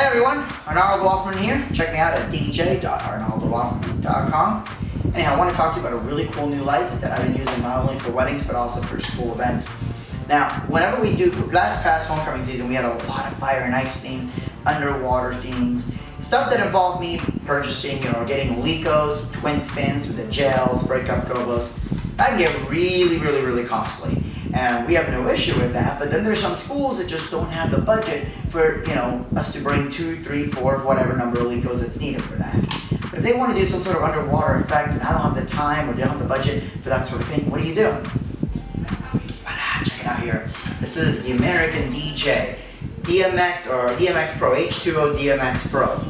everyone, Arnoldo Offermann here. Check me out at dj.arnoldooffermann.com. Anyhow, I want to talk to you about a really cool new light that I've been using not only for weddings but also for school events. Now, whenever we do, past homecoming season, we had a lot of fire and ice themes, underwater themes, stuff that involved me purchasing, getting Licos, twin spins with the gels, breakup gobos. That can get really costly. And we have no issue with that, but then there's some schools that just don't have the budget for, us to bring 2, 3, 4, whatever number of Licos that's needed for that. But if they want to do some sort of underwater effect and I don't have the time or they don't have the budget for that sort of thing, what do you do? Check it out here. This is the American DJ DMX or DMX Pro, H2O DMX Pro.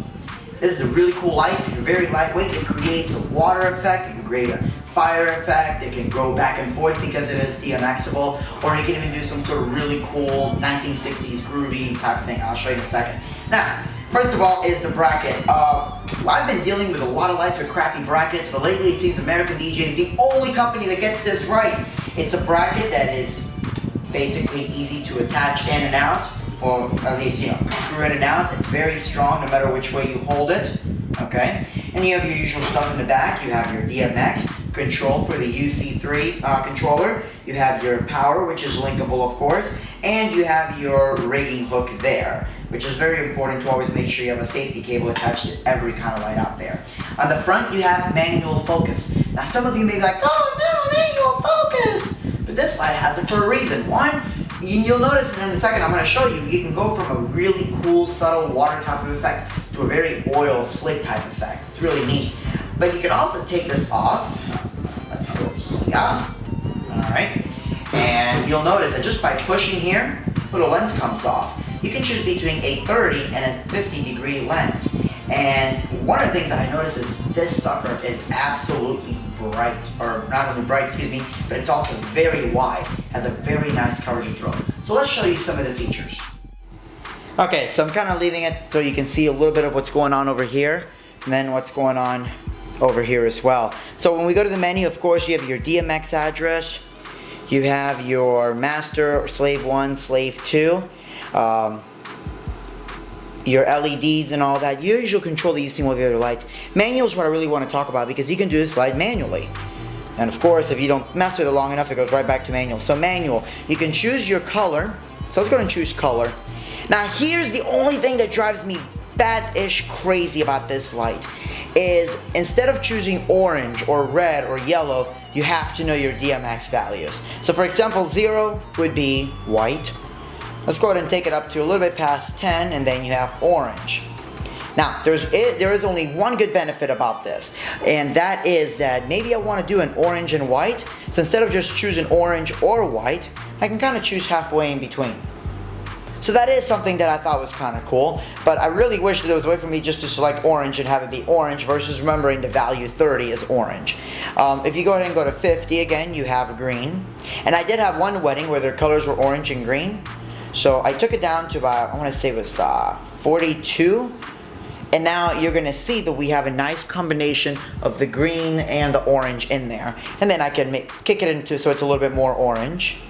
This is a really cool light. It's very lightweight. It creates a water effect. It can create a fire effect. It can go back and forth because it is DMXable. Or you can even do some sort of really cool 1960s groovy type of thing. I'll show you in a second. Now, first of all is the bracket. I've been dealing with a lot of lights with crappy brackets, but lately it seems American DJ is the only company that gets this right. It's a bracket that is basically easy to attach in and out. Or at least, screw in and out. It's very strong no matter which way you hold it, okay? And you have your usual stuff in the back. You have your DMX control for the UC3 controller. You have your power, which is linkable, of course. And you have your rigging hook there, which is very important to always make sure you have a safety cable attached to every kind of light out there. On the front, you have manual focus. Now, some of you may be like, oh no, manual focus! But this light has it for a reason. One, you'll notice in a second, I'm going to show you, you can go from a really cool, subtle water type of effect to a very oil, slick type effect. It's really neat. But you can also take this off. Let's go here. Alright. And you'll notice that just by pushing here, the little lens comes off. You can choose between a 30 and a 50-degree lens. And one of the things that I noticed is this sucker is absolutely bright, or not only bright, but it's also very wide, has a very nice coverage of throat. So let's show you some of the features. Okay, so I'm kind of leaving it so you can see a little bit of what's going on over here, and then what's going on over here as well. So when we go to the menu, of course, you have your DMX address, you have your master, or slave 1, slave 2, your LEDs and all that, your usual control that you see with the other lights. Manual is what I really want to talk about because you can do this light manually. And of course, if you don't mess with it long enough, it goes right back to manual. So manual, you can choose your color. So let's go and choose color. Now here's the only thing that drives me bat-ish crazy about this light is instead of choosing orange or red or yellow, you have to know your DMX values. So for example, 0 would be white. Let's go ahead and take it up to a little bit past 10, and then you have orange. Now, there is only one good benefit about this, and that is that maybe I want to do an orange and white. So instead of just choosing orange or white, I can kind of choose halfway in between. So that is something that I thought was kind of cool, but I really wish that there was a way for me just to select orange and have it be orange versus remembering the value 30 is orange. If you go ahead and go to 50, again, you have green. And I did have one wedding where their colors were orange and green. So I took it down to about, I want to say it was 42. And now you're going to see that we have a nice combination of the green and the orange in there. And then I can kick it into so it's a little bit more orange.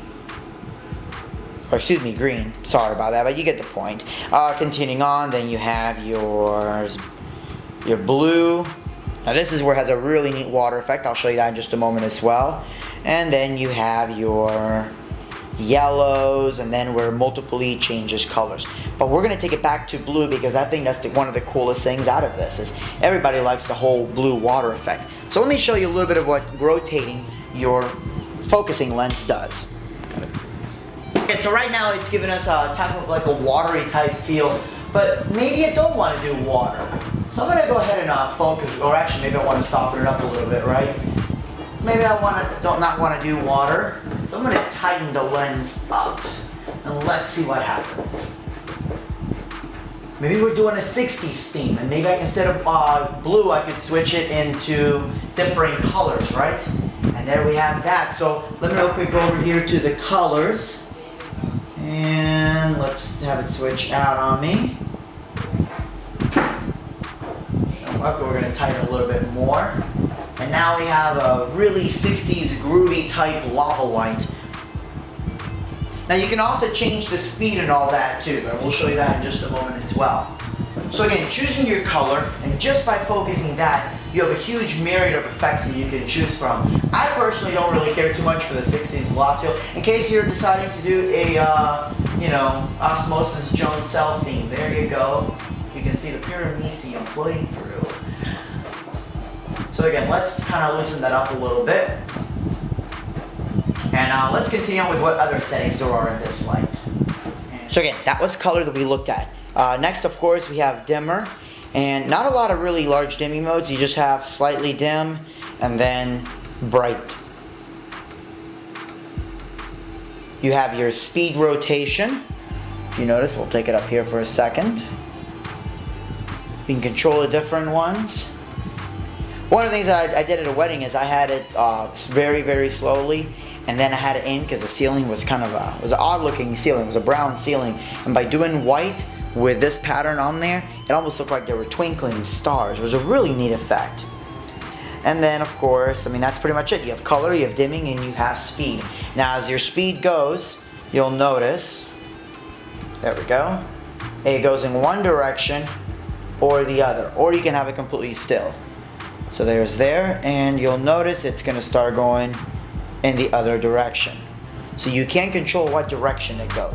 Or excuse me, green. Sorry about that, but you get the point. Continuing on, then you have your blue. Now this is where it has a really neat water effect. I'll show you that in just a moment as well. And then you have your yellows, and then where multiply changes colors. But we're gonna take it back to blue because I think that's one of the coolest things out of this is everybody likes the whole blue water effect. So let me show you a little bit of what rotating your focusing lens does. Okay, so right now it's giving us a type of like a watery type feel, but maybe I don't want to do water. So I'm gonna go ahead and focus, or actually maybe I want to soften it up a little bit, right? Maybe I don't want to do water, so I'm going to tighten the lens up, and let's see what happens. Maybe we're doing a 60s theme, and maybe instead of blue, I could switch it into different colors, right? And there we have that. So let me real quick go over here to the colors, and let's have it switch out on me. We're going to tighten it a little bit more. And now we have a really 60s groovy type lava light. Now you can also change the speed and all that too, but we'll show you that in just a moment as well. So again, choosing your color, and just by focusing that, you have a huge myriad of effects that you can choose from. I personally don't really care too much for the 60s gloss fill. In case you're deciding to do a, Osmosis Jones cell theme, there you go. You can see the Pyramecium floating through. So again, let's kind of loosen that up a little bit. And let's continue on with what other settings there are in this light. So again, that was color that we looked at. Next, of course, we have dimmer. And not a lot of really large dimming modes. You just have slightly dim and then bright. You have your speed rotation. If you notice, we'll take it up here for a second. You can control the different ones. One of the things that I did at a wedding is I had it very, very slowly, and then I had it in because the ceiling was kind of was an odd looking ceiling. It was a brown ceiling, and by doing white with this pattern on there, it almost looked like there were twinkling stars. It was a really neat effect. And then of course, I mean, that's pretty much it. You have color, you have dimming, and you have speed. Now as your speed goes, you'll notice, there we go, it goes in one direction or the other, or you can have it completely still. So there's there, and you'll notice it's gonna start going in the other direction. So you can control what direction it goes.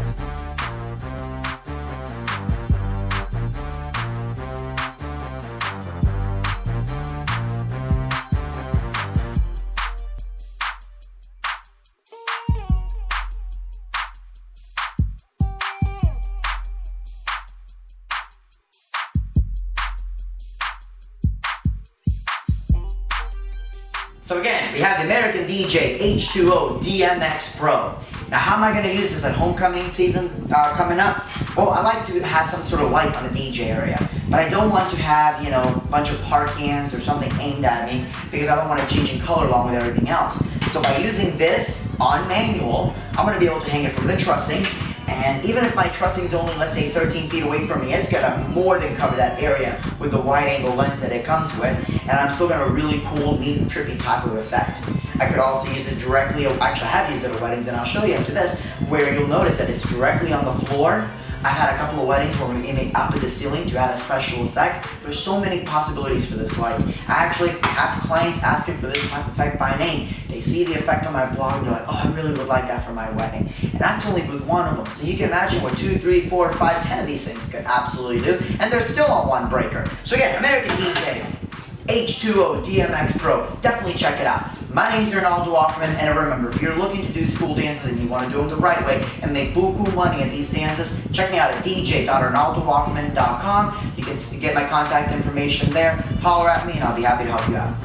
So again, we have the American DJ H2O DMX Pro. Now how am I going to use this at homecoming season coming up? Well, I like to have some sort of light on the DJ area, but I don't want to have, a bunch of park hands or something aimed at me because I don't want to change in color along with everything else. So by using this on manual, I'm going to be able to hang it from the trussing. And even if my trussing is only, let's say, 13 feet away from me, it's gonna more than cover that area with the wide angle lens that it comes with, and I'm still gonna have a really cool, neat, trippy type of effect. I could also use it directly, actually I have used it at weddings, and I'll show you after this, where you'll notice that it's directly on the floor. I've had a couple of weddings where we aiming up at the ceiling to add a special effect. There's so many possibilities for this light. I actually have clients asking for this type of effect by name. They see the effect on my blog and they're like, oh, I really would like that for my wedding. And that's only with one of them. So you can imagine what 2, 3, 4, 5, 10 of these things could absolutely do. And they're still on one breaker. So again, American DJ H2O DMX Pro. Definitely check it out. My name's Arnoldo Offermann, and remember, if you're looking to do school dances and you want to do them the right way and make buku money at these dances, check me out at dj.arnoldooffermann.com. You can get my contact information there. Holler at me and I'll be happy to help you out.